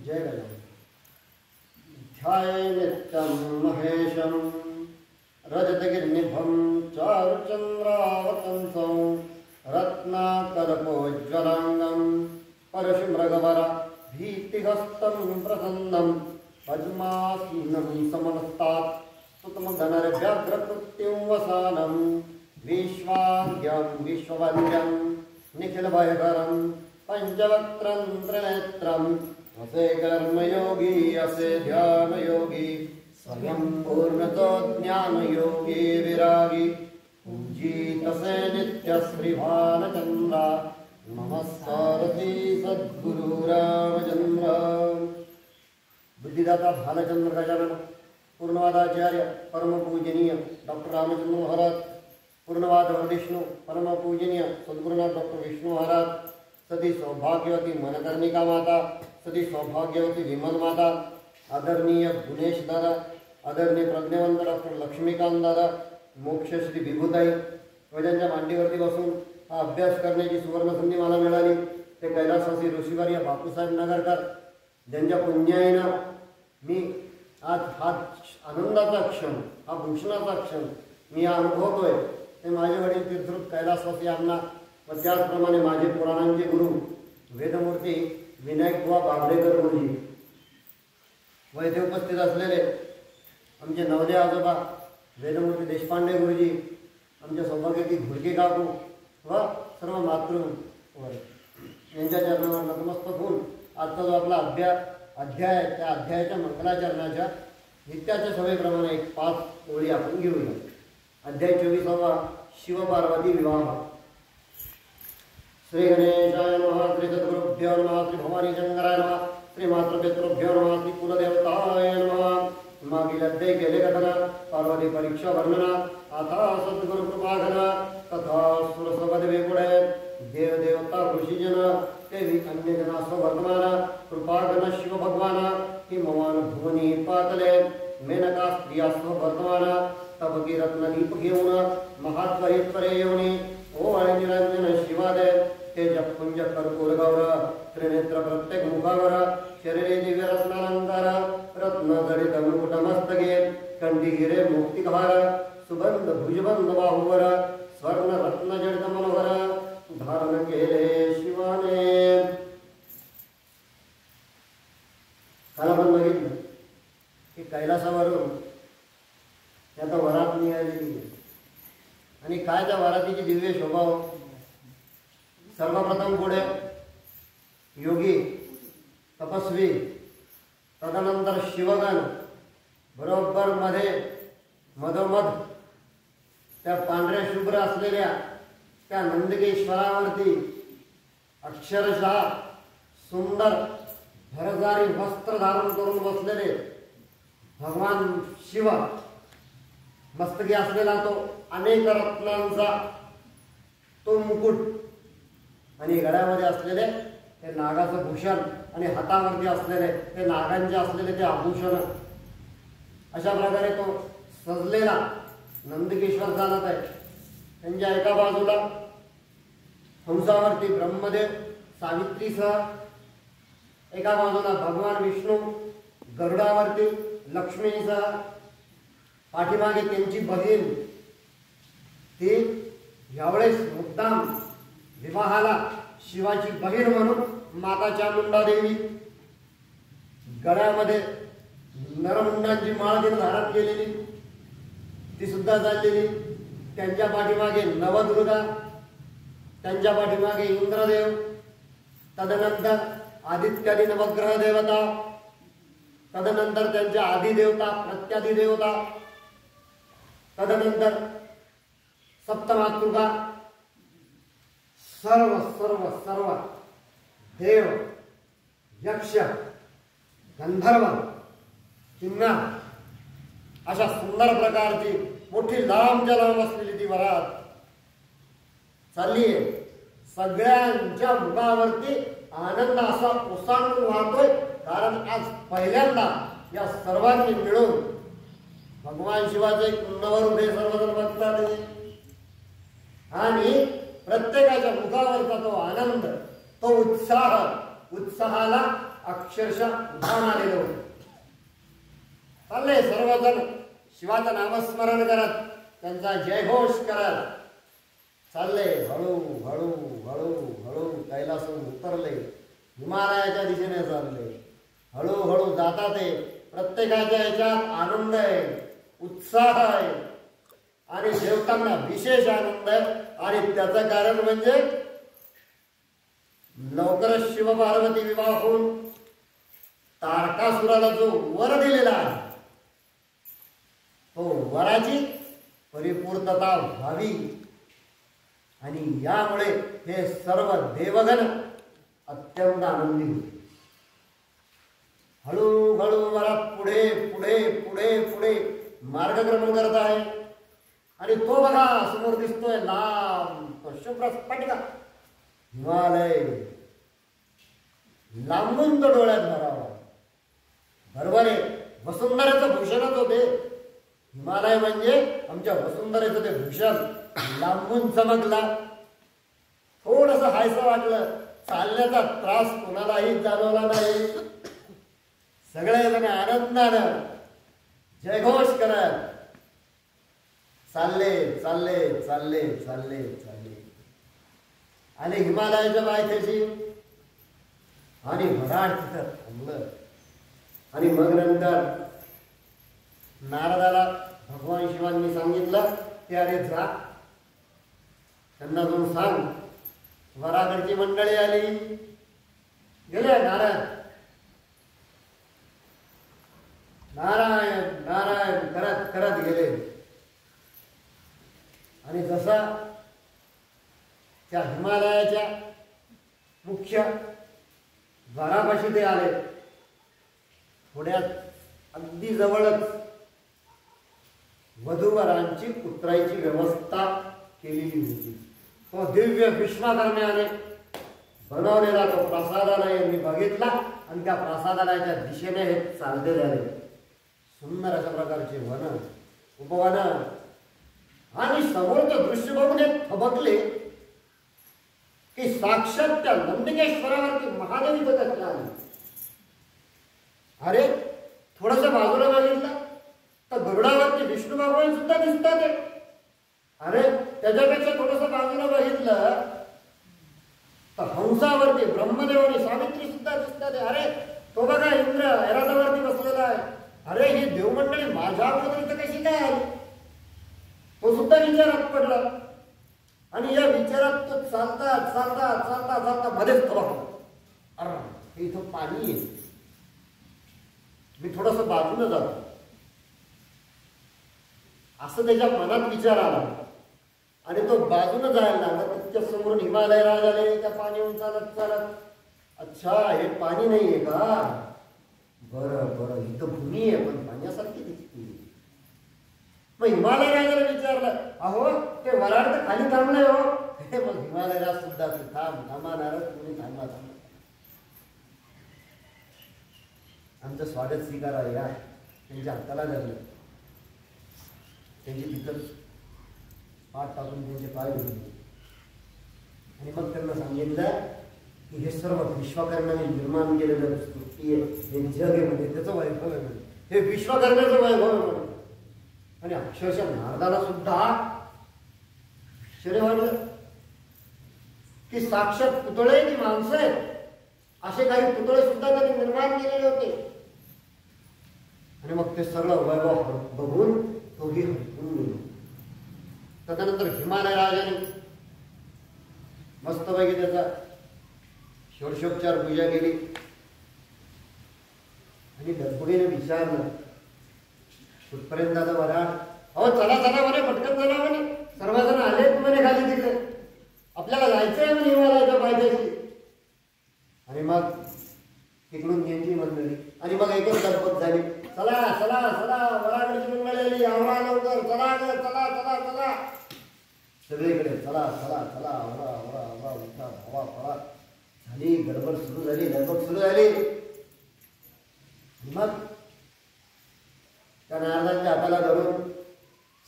जय गजानन। ध्याये नित्यं महेशं रजतगिरिनिभं चारुचन्द्रावतंसं रत्नाकरपोज्ज्वलाङ्गं परशुमृगवर भीतिहस्तं प्रसन्नं पद्मासीनं समनस्तात् स्तुतमधनर्व्याघ्रकृत्युं वसानं विश्वाद्यं विश्ववन्द्यं निखिलभयकरं पंचवक्त्रं त्रिनेत्रं असे कर्मयोगी असे ध्यानयोगी स्वयं पूर्णतो ज्ञानयोगी विरागी पूजित से नित्य श्री भालचंद्र नमस्कारती सद्गुरु रामचंद्र। बुद्धिदाता भालचंद्र गजानन, पूर्णवादाचार्य परम पूजनीय डॉक्टर रामचंद्र महाराज, पूर्णवाद विष्णु परम पूजनीय सद्गुरुनाथ डॉक्टर विष्णु महाराज, सती सौभाग्यवती मनकर्णिका माता, सती सौभाग्यवती विमल माता, आदरणीय गुणेश दादा, आदरणीय प्रज्ञावंत डॉक्टर लक्ष्मीकांत दादा, मोक्षश्री विभूताई व ज्यांच्या मांडीवरती बसून हा अभ्यास करण्याची सुवर्ण संधी मला मिळाली ते कैलासवासी ऋषीवर्य बापूसाहेब नगरकर, ज्यांच्या पुण्याईनं मी आज हा आनंदाचा क्षण, हा भूषणाचा क्षण मी अनुभवतोय ते माझे वडील तीर्थरूप कैलासवासी अण्णा व त्याचप्रमाणे माझे पुराणांचे गुरु वेदमूर्ती विनायक बुवा बाबरेकर गुरुजी व येथे उपस्थित असलेले आमचे नवदे आजोबा वेदमूर्ती देशपांडे गुरुजी, आमच्या सौभाग्यवती घोडके काकू व सर्व मातृवर्ग यांच्या चरणावर नतमस्तक होऊन आजचा जो आपला अध्याय त्या अध्यायाच्या मंगलाचरणाच्या नित्याच्या सवयीप्रमाणे एक 5 ओळी आपण घेऊया। अध्याय 24 शिवपार्वती विवाह। श्री गणेशाय नमः, श्री सद्गुरुभ्यो नमः, श्री भवानी शंकराय नमः, श्री मातृपितृभ्यो नमः, श्री कुलदेवताय नमः। मागील अध्याय केले कथन पार्वती परीक्षा वर्णना, आता सद्गुरु कृपाघन तथा सुरसपदवे पुढे देव देवता ऋषीजन देवी अन्यजना स्ववर्तमान कृपाघन शिव भगवान हिमवान भुवनी पातले मेनका स्त्रिया स्ववर्तमान तपकी रत्नदीप घेऊन महात्वरेश्वरे येऊनी ओवाळे निरंजन शिवादे तेजपुंज कर्पूर गौर त्रिनेत्र प्रत्येक मुखावर शरीरे दिव्य रत्नालंकार रत्न जडित मुकुट मस्तके कंठीगिरे मुक्तिकहार सुगंध भुजबंध बाहुवर स्वर्ण रत्न जडित मनोहर धारण केले शिवाने। काल आपण बघितलं की कैलासावरून त्याचा वरात निघालेली आणि काय त्या वरातीची दिव्य शोभा। सर्वप्रथम पुढे योगी तपस्वी, तदनंतर शिवगण, बरोबर मध्ये मधोमध त्या पांढऱ्या शुभ्र असलेल्या त्या नंदकेश्वरावरती अक्षरशः सुंदर भरजारी वस्त्र धारण करून बसलेले भगवान शिव, मस्तकी असलेला तो अनेक रत्नांचा तो मुकुट आणि गळ्यामध्ये असलेले ते नागाचं भूषण आणि हातावरती असलेले ते नागांचे असलेले ते आभूषण, अशा प्रकारे तो सजलेला नंदकेश्वर चालत आहे। त्यांच्या एका बाजूला हंसावरती ब्रह्मदेव सावित्रीसह, एका बाजूला भगवान विष्णू गरुडावरती लक्ष्मीसह, पाठीमागे त्यांची बहीण ती यावेळेस मुद्दाम विवाहाला शिवाची बहीण म्हणून माता चामुंडा देवी, गळ्यामध्ये नरमुंडांची माळ धारण केलेली ती सुद्धा चाललेली, त्यांच्या पाठीमागे नवदुर्गा, त्यांच्या पाठीमागे इंद्रदेव, तदनंतर आदित्यादी नवग्रह देवता, तदनंतर त्यांच्या आदिदेवता प्रत्यादी देवता, तदनंतर सप्तमातृका, सर्व सर्व सर्व देव, यक्ष, गंधर्व, किन्नर अशा सुंदर प्रकारची मोठी लांबच्या लांब असलेली ती वरात चालली आहे। सगळ्यांच्या मुखावरती आनंद असा ओसांडून वाहतोय, कारण आज पहिल्यांदा या सर्वांनी मिळून भगवान शिवाचे नवरूप हे सर्वजण बघतात। आणि प्रत्येकाच्या मुखावरचा तो आनंद, तो उत्साहाला अक्षरशः उधाण आलेलं होतं. चालले सर्वजण शिवाचं नामस्मरण करत, त्यांचा जयघोष करत चालले. हळू हळू हळू हळू कैलासून उतरले, हिमालयाच्या दिशेने चालले. हळूहळू जातात ते. प्रत्येकाच्या याच्यात आनंद आहे, उत्साह आहे आणि देवतांना विशेष आनंद आहे. आणि त्याचं कारण म्हणजे लवकरच शिवपार्वती विवाह होऊन तारकासुराला जो वर दिलेला आहे, तो वराची परिपूर्तता व्हावी. आणि यामुळे हे सर्व देवगण अत्यंत आनंदी होते. हळूहळू वरात पुढे पुढे पुढे पुढे मार्गक्रमण करत आहे. आणि तो बघा समोर दिसतोय लांब तो शुभ्र स्फटिका हिमालय. लांबून तो डोळ्यात भरावा. बरोबर आहे, वसुंधरेचं भूषणच होते हिमालय, म्हणजे आमच्या वसुंधरेचं ते भूषण. लांबून चमकला. थोडस हायसं वाटलं. चालण्याचा त्रास कोणालाही जाणवला नाही. सगळेजण आनंदानं जयघोष करत चालले चालले चालले चालले चालले आणि हिमालयाच्या पायथ्याशी. आणि वराड तिथं थांबलं. आणि मग नंतर नारदाला भगवान शिवांनी सांगितलं की अरे जा, त्यांना जाऊन सांग वराकडची मंडळी आली. गेले नारायण नारायण नारायण करत करत गेले. आणि जसा त्या हिमालयाच्या मुख्य द्वारापाशी ते आले, थोड्यात अगदी जवळच वधूवरांची उतरायची व्यवस्था केलेली होती. तो दिव्य विश्वकर्म्याने बनवलेला तो प्रसादालय यांनी बघितला आणि त्या प्रसादालयाच्या दिशेने हे चालते झाले. सुंदर अशा प्रकारचे वन, उपवन. आणि समोरचं दृश्य बघून एक थबकले की साक्षात त्या नंदिकेश्वरावरती महादेव इथं कसला आले. अरे थोडस बाजूला बघितलं तर गरुडावरती विष्णू भगवान सुद्धा दिसतात. अरे त्याच्यापेक्षा थोडस बाजूला बघितलं तर हंसावरती ब्रह्मदेव आणि सावित्री सुद्धा दिसतात. अरे तो बघा इंद्र ऐरावरती बसलेला आहे. अरे ही देवमंडळी माझ्या अगोदर इथं कशी काय आली, तो सुद्धा विचारात पडला. आणि या विचारात तो चालता चालता चालता चालता मध्येच थबकला. अरे इथं पाणी आहे, मी थोडस बाजूला जातो असं त्याच्या मनात विचार आला. आणि तो बाजूला जायला लागला. तिच्या समोरून हिमालय राज आले. त्या पाणीहून चालत चालत, अच्छा हे पाणी नाहीये का, बरं बरं इथं भूमी आहे पण पाण्यासारखी दिसते. मग हिमालय राजाला विचारलं, अहो ते वराड तर खाली थांबलंय हो. मग हिमालय राज सुद्धा थांबा नारद, तुम्ही थांबा थांबा, आमचं स्वागत स्वीकारा या. त्यांच्या हाताला धरलं, त्यांची तिथं पाठ टाकून त्यांचे पाय धरले. आणि मग त्यांना सांगितलं की हे सर्व विश्वकर्म्याने निर्माण केलेलं सृष्टी आहे, हे जग आहे म्हणजे त्याचं वैभव आहे म्हणजे, हे विश्वकर्म्याचं वैभव आहे म्हणजे. आणि अक्षरशः नारदाला सुद्धा आश्चर्य वाटलं की साक्षात पुतळे की माणसं आहेत, असे काही पुतळे सुद्धा त्यांनी निर्माण केलेले होते. आणि मग ते सगळं वैभव बघून तोही हरकून गेलो. त्यानंतर हिमालय राजाने मस्तपैकी त्याचा षोडशोपचार पूजा केली. आणि गडबडीने विचारलं कुठपर्यंत आता वराड. अहो चला चला म्हणे, पटकन चला म्हणे, सर्वजण आलेत म्हणे खाली तिकडे, आपल्याला जायचंय म्हणे हिमालयाच्या पायथ्याशी. आणि मग तिकडून यांची मंडळी. आणि मग एकच गडबड झाली, चला चला चला वराकडची मंडळी आली, आवरा लवकर, चला चला चला चला सगळीकडे, चला चला चला आवरा आवरा आवरा, उठा धावा पळा झाली. गडबड सुरू झाली, गडबड सुरू झाली. मग त्या नारदांच्या हाताला धरून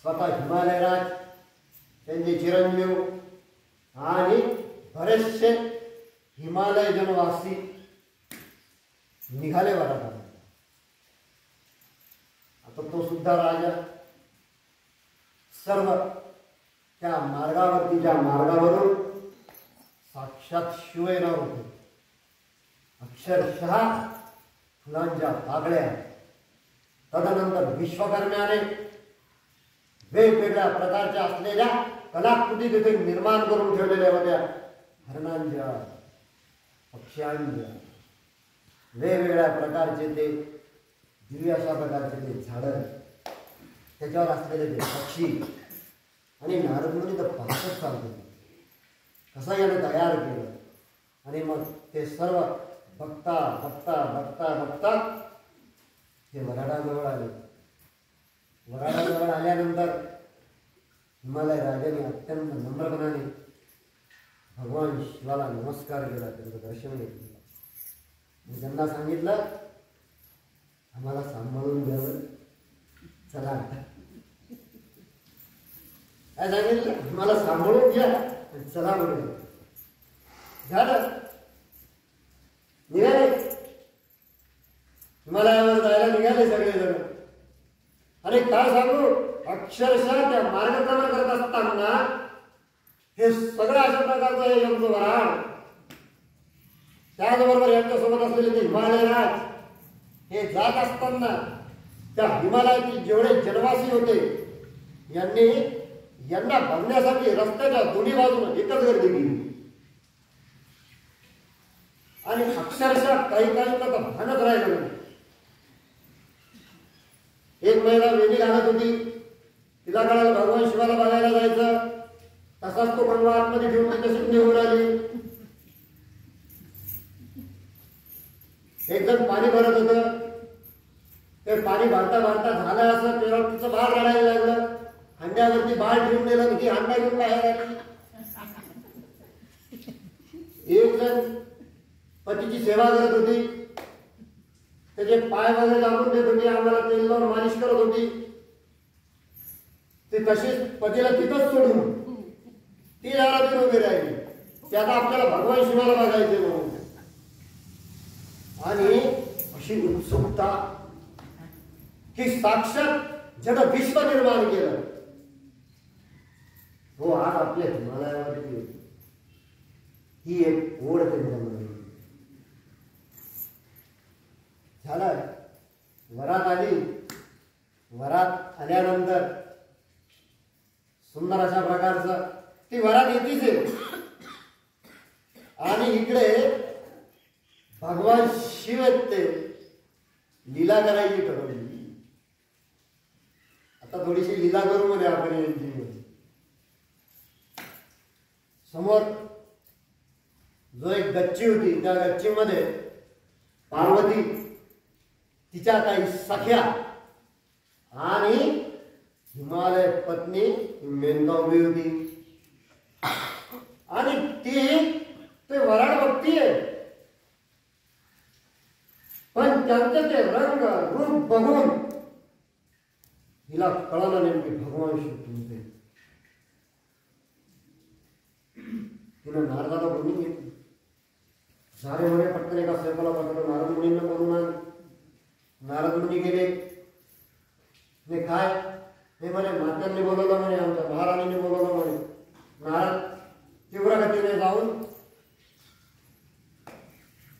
स्वतः हिमालय राज त्यांचे चिरंजीव आणि बरेचसे हिमालय जनवासी निघाले वराडाला. आता तो सुद्धा राजा सर्व त्या मार्गावरती, ज्या मार्गावरून साक्षात शिव येणार होते, अक्षरशः फुलांच्या पाकळ्या. तदनंतर विश्वकर्म्याने वेगवेगळ्या प्रकारच्या असलेल्या कलाकृती तिथे निर्माण करून ठेवलेल्या होत्या. हरणांच्या, पक्ष्यांच्या, वेगवेगळ्या प्रकारचे ते दिव्य अशा प्रकारचे ते झाडं, त्याच्यावर असलेले ते पक्षी. आणि नारद मुनी तर पाहतच चालतो कसं याने तयार केलं. आणि मग ते सर्व बघता बघता बघता बघता ते वराडाजवळ आले. वराडाजवळ आल्यानंतर हिमालय राजाने अत्यंत नम्रपणाने भगवान शिवाला नमस्कार केला, त्यांचं दर्शन घेतलं. त्यांना सांगितलं, आम्हाला सांभाळून घ्यावं, चला. काय सांगितलं? आम्हाला सांभाळून घ्या, चला म्हणून. झालं, निघाले, हिमालयावर जायला निघाले सगळेजण. आणि काय सांगू, अक्षरशः त्या मार्गक्रमण करत असताना हे सगळं अशा प्रकारचं हे यांचं वराड, त्याचबरोबर यांच्यासोबत असलेले ते हिमालय राज, हे जात असताना त्या हिमालयातील जेवढे जनवासी होते यांना बघण्यासाठी रस्त्याच्या दोन्ही बाजूने एकच गर्दी केली. आणि अक्षरशः काही तर भानच राहिलं नाही. एक महिला वेणी घालत होती, तिला कळालं भगवान शिवाला बघायला जायचं, तसाच तो कंगवा आतमध्ये ठेवून तशीच निघून आली. एक जण पाणी भरत होतं, ते पाणी भरता भरता झालं असं तेव्हा तिचं बाळ रडायला लागलं. हंड्यावरती बाळ ठेवून दिलं, की हंडा घेऊन बाहेर आली. एक जण पतीची सेवा करत होती, त्याचे पाय वगैरे दाबून देत होती, आम्हाला तेल लावून मालिश करत होती. ती तशीच पतीला तिथंच सोडून ती दारातून उभी राहिली. ते आता आपल्याला भगवान शिवाला बघायचे म्हणून. आणि अशी उत्सुकता की साक्षात जग विश्व निर्माण केलं हो आज आपल्या हिमालयावरती. ही एक ओढ त्यांच्यामध्ये झालं. वरात आली. वरात आल्यानंतर सुंदर अशा प्रकारचं ती वरात येतीच आहे. आणि इकडे भगवान शिव ते लीला करायची ठरवली. आता थोडीशी लीला करू मध्ये आपण यांची. समोर जो एक गच्ची होती, त्या गच्चीमध्ये पार्वती, तिच्या काही सख्या आणि हिमालय पत्नी मेनगावली होती. आणि ती ते वराड बघतीये, पण त्यांचे ते रंग रूप बघून हिला कळलं नेमकी भगवान शिव तुमचे. तिनं नारदाला बोलून घेतली. सारे म्हणे पटकन एका सेवकाला पाठवलं, नारद मुनींना बोलून आण. नारद मुनी गेले. ने काय हे म्हणे मात्यांनी बोलवलं म्हणे, आमच्या महाराणीने बोलवलं म्हणे. नारद तीव्र गतीने जाऊन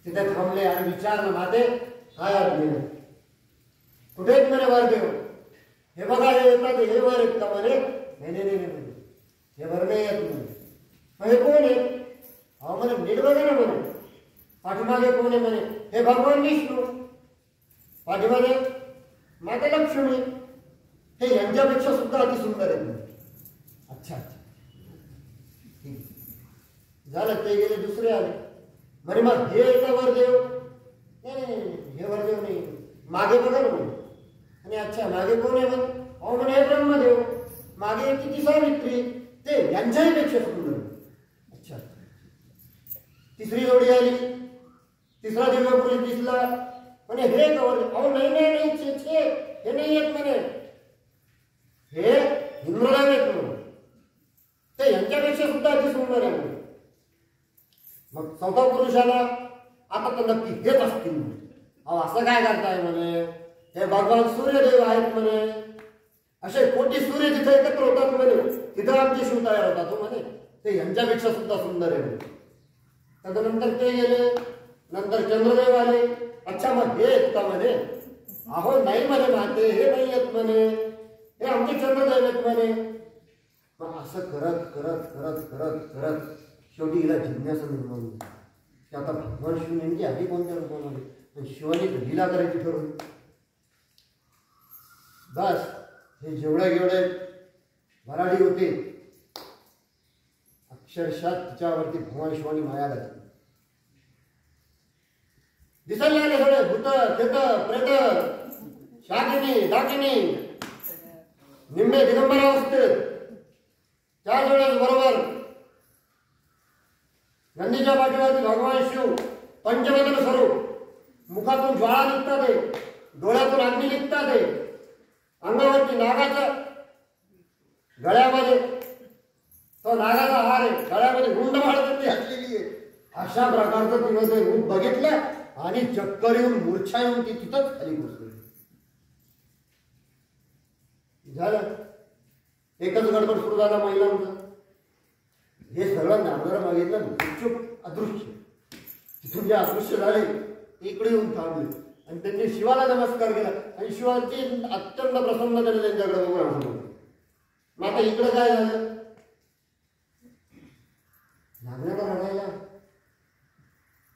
तिथे थांबले आणि विचारलं, माते काय आज्ञा, कुठे आहेत म्हणे वारदेव? हे बघा हे येतात, हे वर येत का म्हणे? नाही हे वर नाही येत म्हणे. हे कोण आहे? अहो म्हणे नीट बघा ना म्हणे. पाठीमागे कोण आहे म्हणे? हे भगवान विष्णू. पाठीमागे माता लक्ष्मी. हे यांच्यापेक्षा सुद्धा अति सुंदर आहेत म्हणे. अच्छा अच्छा झालं. ते गेले, दुसरे आले म्हणे मग हे का वरदेव? नाही हे वरदेव नाही, मागे बघा ना म्हणे. आणि अच्छा मागे कोण आहे म्हणे? अहो म्हणे हे ब्रह्मदेव. मागे येते ती सावित्री, ते यांच्याही पेक्षा सुंदर. अच्छा तिसरी जोडी आली. तिसरा दिव्य पुरुष दिसला म्हणे हे का वरदेव? अहो नाही छे छे हे नाही येत म्हणे, हे इंद्रदेव येत म्हणे. ते यांच्यापेक्षा सुद्धा अति सुंदर आहे म्हणे. मग चौथा पुरुष आला, आता तर नक्की हेच असतील म्हणे. अहो असं काय करताय म्हणे, हे भगवान सूर्यदेव आहेत म्हणे, असे कोटी सूर्य जिथे एकत्र होतात म्हणे तिथं आमचे शिव तयार होतात हो म्हणे, ते यांच्यापेक्षा सुद्धा सुंदर आहे म्हणे. तदनंतर ते गेले, नंतर चंद्रदेव आले. अच्छा मग हे आहेत का म्हणे, अहो नाही म्हणे माते, हे नाही आहेत म्हणे, हे आमचे चंद्रदेव आहेत म्हणे. मग असं करत करत करत करत करत शेवटी हिला जिज्ञासा निर्माण झाली की आता भगवान शिव नेमकी आधी कोणत्या रूपामध्ये, पण शिवाने लीला करायची ठरवली. बस हे जेवढे भराडी होते, अक्षरशः तिच्यावरती भगवान शिवानी माया घातली. दिसायला लागले सगळे भूत खेत प्रेत, शाकिनी डाकिनी, निम्मे दिगंबर अवस्थेत, 4 वेळेस बरोबर नंदीच्या पाठीवरती भगवान शिव पंचवदन स्वरूप, मुखातून ज्वाळा निघतात आहे, डोळ्यातून अग्नी निघतात आहे, अंगावरती नागाचं, गळ्यामध्ये तो नागाचा हार आहे, गळ्यामध्ये गुंड वाढत घातलेली आहे. अशा प्रकारचं तिनं ते रूप बघितलं आणि चक्कर येऊन मूर्छा येऊन ती तिथंच खाली घुसली. झालं एकच गडबड सुरू झाला महिलांचं. हे सगळं नांदर बघितलं, चुप अदृश्य. तिथून जे अदृश्य झाले इकडे येऊन थांबले आणि त्यांनी शिवाला नमस्कार केला आणि शिवाची अत्यंत प्रसन्न झाली त्यांच्याकडे बघून आणून. मग आता इकडं काय झालं, लागण्याला रडायला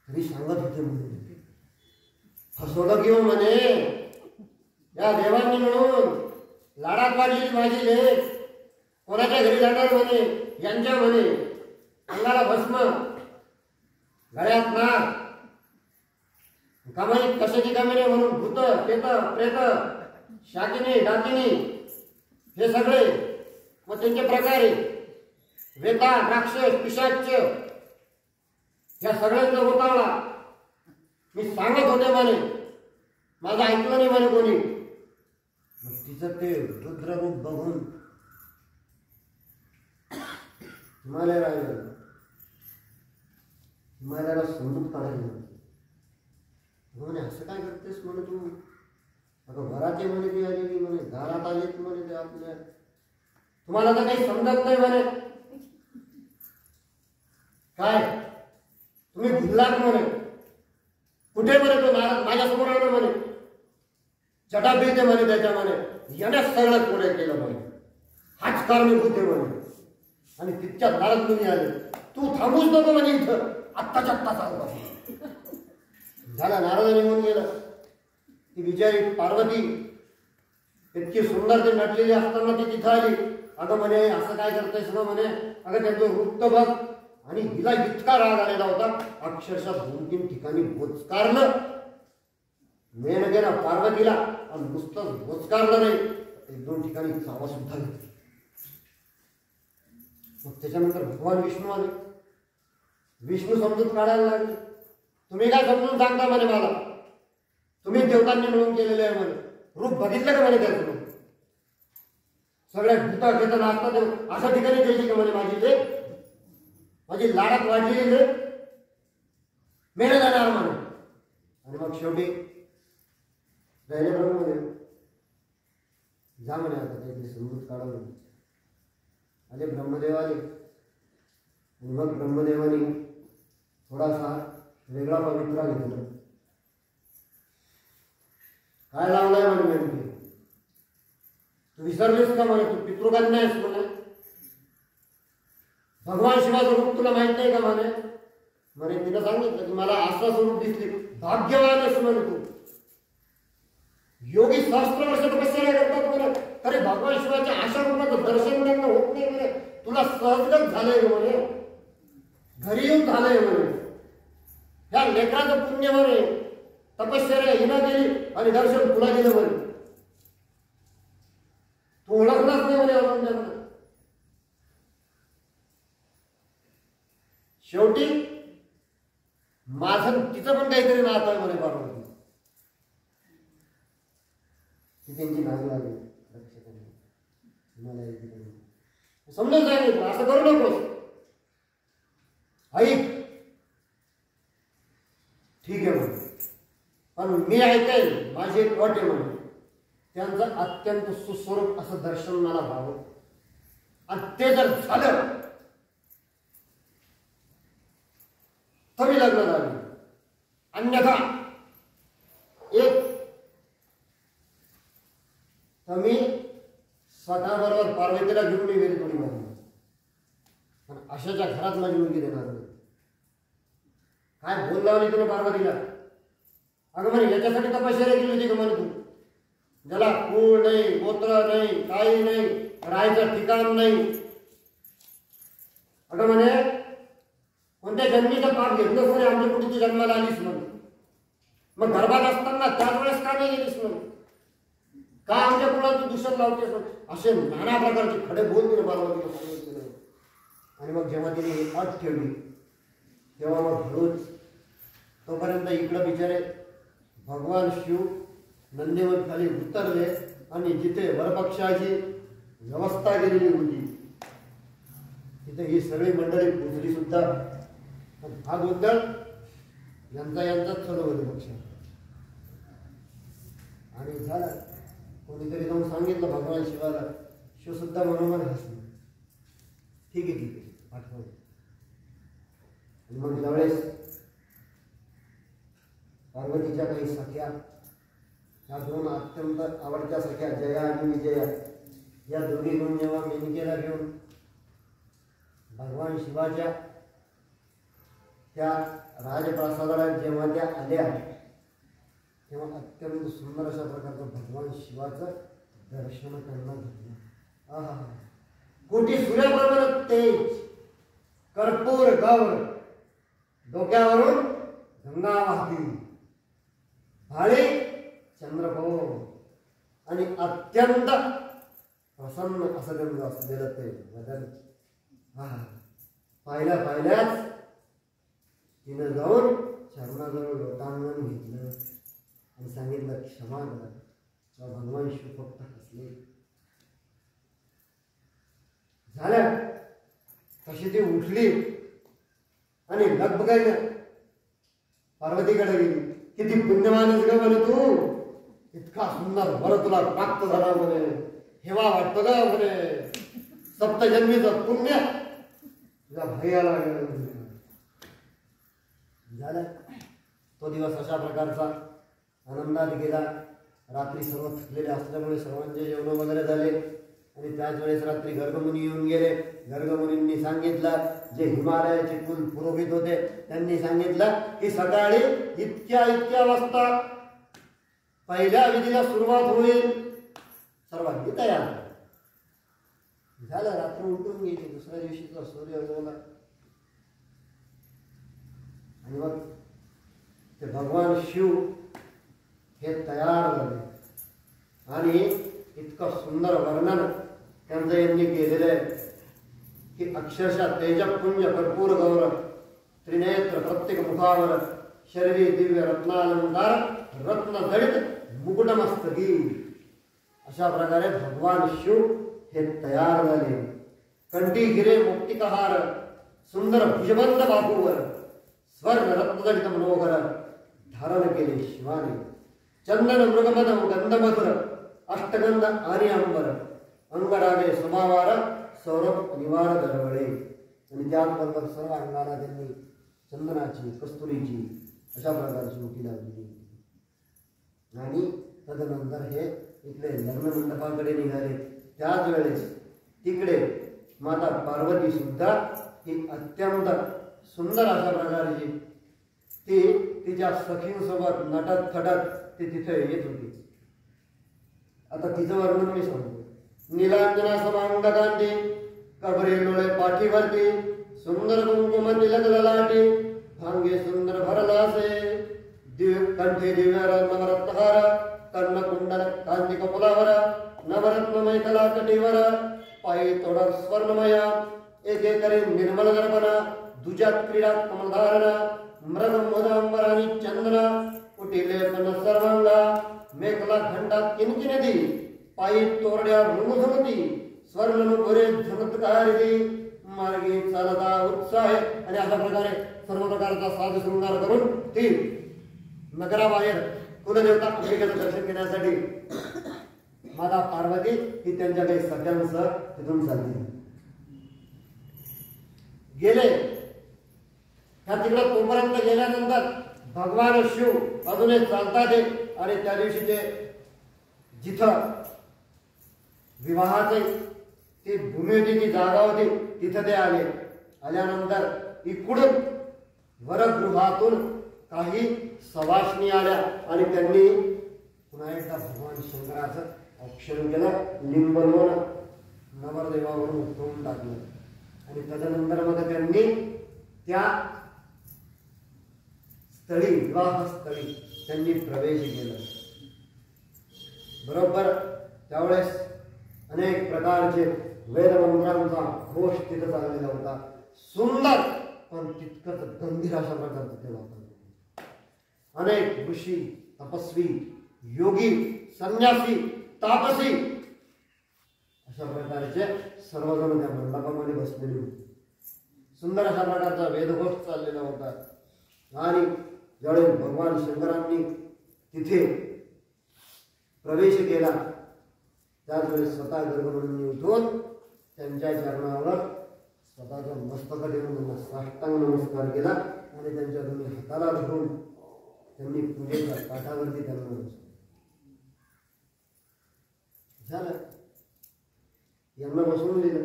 तरी सांगत होते म्हणून फसवलं किंवा म्हणे, या देवांनी म्हणून लाडात वाढलेली माझी लेक कोणाच्या घरी जाणार म्हणे, यांच्या म्हणे अंगाला भस्म, गळ्यात नाग, कमाई कशाची कमी नाही म्हणून भूत प्रेत प्रेत, शाकिनी डाकिनी हे सगळे व त्यांचे प्रकारे वेता राक्षस पिशाच या सगळ्यांचा होतावळा मी सांगत होते म्हणे, माझं ऐकलं नाही म्हणे कोणी. मग तिचं ते रुद्ररूप बघून हिमालयाला समजून काढायला म्हणे, असं काय करतेस म्हणे तू, अगं घरात ये म्हणे ती आलेली म्हणे, घरात आलीत म्हणे ते आपल्या, तुम्हाला तर काही समजत नाही म्हणे, काय तुम्ही भुललात म्हणे, कुठे म्हणे तो नारद माझ्यासमोर आलं म्हणे, चटा पिळते म्हणे त्याच्या म्हणे, यानेच सगळं पुढे केलं म्हणे, हाच कारणीभूत आहे म्हणे. आणि तितक्यात नारद मुनी आले, तू थांबूच नको म्हणे इथं, आत्ताच्या आत्ता चालू झाला. नारद निघून गेला. ती बिचारी पार्वती इतकी सुंदर ते नटलेली असताना ती तिथं आली. अगं म्हणे असं काय करतेस ना म्हणे, अगं त्यांचं वृत्त बघ. आणि हिला इतका राग आलेला होता, अक्षरशः 2-3 ठिकाणी बोचकारलं. मेन गेला पार्वतीला आणि नुसतं बोचकारलं नाही, 1-2 ठिकाणी चावा सुद्धा घेतला. मग त्याच्यानंतर भगवान विष्णू आले. विष्णू समजून काढायला लागले, तुम्ही काय समजून सांगता म्हणे मला, तुम्ही देवतांनी मिळून केलेले आहे म्हणे, रूप बघितलं का म्हणे त्याचं, सगळ्या भूता घेता नाचतात अशा ठिकाणी द्यायची का म्हणे माझी लेक, माझी लाडात वाढलेली लेक मेळा जाणार म्हणे. आणि मग शेवटी राहिले ब्रह्म म्हणे, जा म्हणे आता काहीतरी समजूत काढा म्हणे. आले ब्रह्मदेव आले आणि मग ब्रह्मदेवानी थोडासा वेगळा पवित्रा घेतला. काय लावलाय म्हणे नेमके, तू विसरलीस का म्हणे, तू पितृकन्या आहेस म्हणे, भगवान शिवाचं रूप तुला माहित नाही का म्हणे. म्हणे तिनं सांगितलं की मला असं स्वरूप दिसली, भाग्यवान आहेस म्हणे तू. योगी सहस्त्र वर्ष तपस्या करतात म्हणे, अरे भगवान शिवाच्या अशा रूपाचं दर्शन त्यांना होत नाही म्हणे, तुला सहजगत झालंय म्हणे, घरी येऊन झालंय म्हणे. ह्या लेकराचं पुण्य म्हणे, तपश्चर्या हिनं केली आणि दर्शन तुला दिलं म्हणे, तू ओळखलाच नाही म्हणे अजून त्यांना. शेवटी माझं तिचं पण काहीतरी नातं आहे म्हणे पार्वती. ती त्यांची नाव लागली हिमालय. समजून सांगितलं असं करू नकोस. ऐक, ठीक आहे म्हणून, पण मी ऐकेल, माझी एक अट आहे म्हणून. त्यांचं अत्यंत सुस्वरूप असं दर्शन मला व्हावं, आणि ते जर झालं तर मी लग्न झालं. अन्यथा एक तर मी स्वतःबरोबर पार्वतीला घेऊन मी गेली थोडी माझी, पण अशाच्या घरात माझी मुलगी देणार नाही. काय बोल लावली तुला पार्वतीला? अगं म्हणे याच्यासाठी तपश्चर्या केली होती का म्हणे तू, ज्याला कुळ नाही, गोत्र नाही, काही नाही, राहायचं ठिकाण नाही. अगं म्हणे कोणत्या जन्मीचं पाप घेतलंच म्हणे, आमच्या कुठे तू जन्माला आलीस म्हणे. मग गर्भात असताना त्याच वेळेस का नाही गेलीस म्हणे, का आमच्या कुळात तू दुसरं लावतेस? असे नाना प्रकारचे खडे बोल तिने पार्वतीला सांगितले. आणि मग जेव्हा तिने ही अट ठेवली तेव्हा मग हळूच तोपर्यंत इकडं बिचारे भगवान शिव नंदीवर खाली उतरले आणि जिथे वरपक्षाची व्यवस्था केलेली होती तिथे ही सगळी मंडळी पोचली सुद्धा. हा गोंधळ यांचाच चालू होते पक्ष. आणि झाला, कोणीतरी जाऊन सांगितलं भगवान शिवाला. शिव सुद्धा मनोमन हसले, ठीक आहे ठीक आहे पाठवलं. आणि मग ज्यावेळेस पार्वतीच्या काही सख्या, या दोन अत्यंत आवडत्या सख्या जया आणि विजया, या दोन्ही दोन जेव्हा मेनकेला घेऊन भगवान शिवाच्या त्या राजप्रासादाला जेव्हा त्या आल्या तेव्हा अत्यंत सुंदर अशा प्रकारचं भगवान शिवाचं दर्शन त्यांना घेतलं. आहा, कोटी सूर्याप्रमाणे तेज, कर्पूर गौर, डोक्यावरून गंगा वाहती, भाळे चंद्रभाऊ, आणि अत्यंत प्रसन्न असं त्यांचं असलेलं ते वदन. पाहिल्याच तिनं जाऊन चरणाजवळ लोटांगण घेतलं आणि सांगितलं क्षमा करा. भगवान शिव फक्त हसले. झालं तशी ती उठली आणि लगबगायनं पार्वतीकडे गेली. किती पुण्यवानच ग म्हणे तू, इतका सुंदर वर तुला प्राप्त झाला म्हणे, हेवा वाटतो ग म्हणे, सप्तजन्मीचं पुण्य तुझ्या भैयाला झालं. तो दिवस अशा प्रकारचा आनंदात गेला. रात्री सर्व थकलेले असल्यामुळे सर्वांचे जेवण वगैरे झाले आणि त्याच वेळेस रात्री गर्गमुनी येऊन गेले. गर्गमुनींनी सांगितलं, जे हिमालयाचे कुल पुरोहित होते त्यांनी सांगितलं की सकाळी इतक्या वाजता पहिल्या विधीला सुरुवात होईल, सर्वांनी तयार झालं. रात्र उठून गेली. दुसऱ्या दिवशीचा सूर्य उगवला आणि मग ते भगवान शिव हे तयार झाले आणि इतकं सुंदर वर्णन त्यांचं यांनी केलेलं आहे की अक्षरशः तेजपुंज कर्पूर गौर, त्रिनेत्र प्रत्येक मुखावर, शरीरी दिव्य रत्नालंकार, रत्न जडित मुकुटमस्तकी, अशा प्रकारे भगवान शिव हे तयार झाले. कंठी हिरे मुक्तिकहार, सुंदर भुजबंद बाहूवर स्वर्ण रत्नजडित मनोहर धारण केले शिवाने. चंदन मृगमद गंधमधुर, अष्टगंध आणि अंबर, अंगरागे समावार, सौरभ निवार दरवळे. आणि त्याचबरोबर सर्व अंगाला त्यांनी चंदनाची, कस्तुरीची अशा प्रकारची ओटी लावली. आणि तदनंतर हे इकडे लग्न मंडपाकडे निघाले. त्याच वेळेस तिकडे माता पार्वती सुद्धा ही अत्यंत सुंदर अशा प्रकारची ती तिच्या सखींसोबत नटत थटत ती तिथे येत होती. आता तिचं वर्णन मी सांगतो. नीलांजना समांगकांती, कबरे लोळे पाठीवरती, सुंदर कुंकुम तिलक ललाटी, भांगे सुंदर भरलासे, कंठे दिव्य नवरत्नहार, कर्ण कुंडल कांती कपुलावर, नवरत्न मैखला कटीवर, पायी तोडक स्वर्णमया, एके करे निर्मल दर्पणा, दुजात क्रीडात कमलधारणा, मृग मोदांबरानी चंद्र, कुटिले पण सर्वांगा, मेखला घंटात किंचिनदी, पायी तोरड्या रुंगधुमती, स्वर्णनुपुरे झमत्कारिणी मार्गे चालता उत्साह आणि अशा प्रकारे सर्व प्रकारचा साज शृंगार करून ती नगराबाहेर कुलदेवता अंबिकेचं दर्शन घेण्यासाठी माता पार्वती ही त्यांच्या काही सख्यांसह तिथून चालली गेले. ह्या तिकडे तोपर्यंत गेल्यानंतर भगवान शिव अजूनही चालतात आणि त्या दिवशी ते जिथं विवाहाचे ती भूमी होती, ती जागा होती, तिथं ते आले. आल्यानंतर इकडून वरगृहातून काही सवाष्णी आल्या आणि त्यांनी पुन्हा एकदा भगवान शंकराचं औक्षण केलं. लिंबनवन नवरदेवावरून उठवून टाकलं आणि तदनंतर मग त्यांनी त्या स्थळी विवाहस्थळी त्यांनी प्रवेश केला. बरोबर त्यावेळेस अनेक प्रकारचे वेदमंत्रांचा घोष तिथं चाललेला होता. सुंदर पण तितकंच गंभीर अशा प्रकारचं ते वातावरण. अनेक ऋषी, तपस्वी, योगी, संन्यासी, तापसी अशा प्रकारचे सर्वजण त्या मंडपामध्ये बसलेले होते. सुंदर अशा प्रकारचा वेदघोष चाललेला होता. आणि ज्यावेळेस भगवान शंकरांनी तिथे प्रवेश केला त्याच वेळेस स्वतः गर्भगृहांनी उठून त्यांच्या चरणावर स्वतःचं मस्तक ठेवून त्यांना साष्टांग नमस्कार केला आणि त्यांच्या दोन्ही हाताला धरून त्यांनी पूजेच्या काठावरती त्यांना झालं. यांना बसवून दिलं.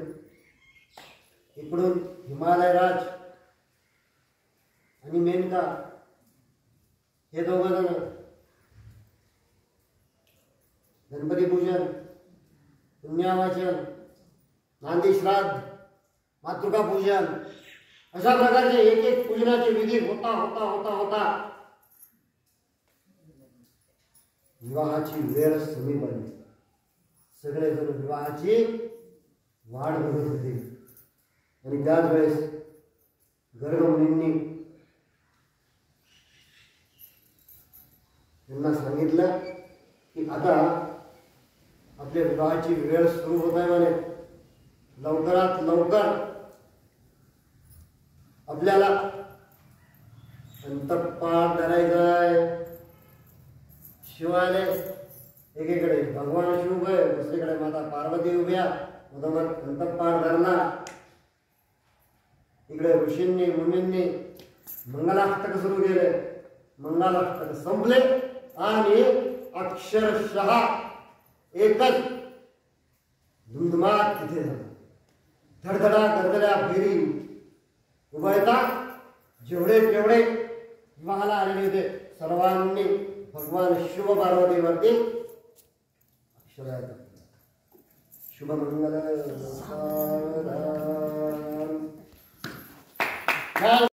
इकडून हिमालय राज आणि मेनका हे दोघ जण गणपती पूजन, पुण्यावाचन, नांदी श्राद्ध, मातृका पूजन अशा प्रकारचे एक एक पूजनाचे विधी होता होता होता होता विवाहाची वेळ समीप आली. सगळेजण विवाहाची वाट बघत होते आणि त्याच वेळेस गर्भमुनींनी त्यांना सांगितलं की आता आपल्या विवाहाची वेळ सुरू होत आहे म्हणे. लवकरात लवकर आपल्याला अंतःपाठ करायचा आहे. शिवाय एकीकडे भगवान शिव उभे, दुसरीकडे माता पार्वती उभ्या. मधोमध अंतःपाठ धरला. इकडे ऋषींनी मुनींनी मंगलाष्टक सुरू केले. मंगलाष्टक संपले आणि अक्षरशः एकच धुंधमाट तिथे झाला. धडधडा गडगड्या फेरी उभयता जेवढे तेवढे विवाहाला आलेले होते सर्वांनी भगवान शिव पार्वतीवरती अक्षरात शुभमंगल